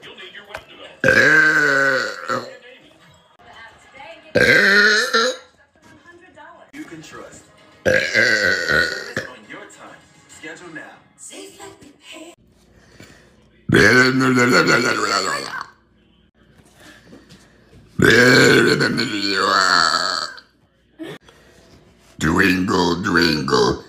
You'll need your web developer. You can trust. On your time. Schedule now. Safe like repair. Twinkle, twinkle,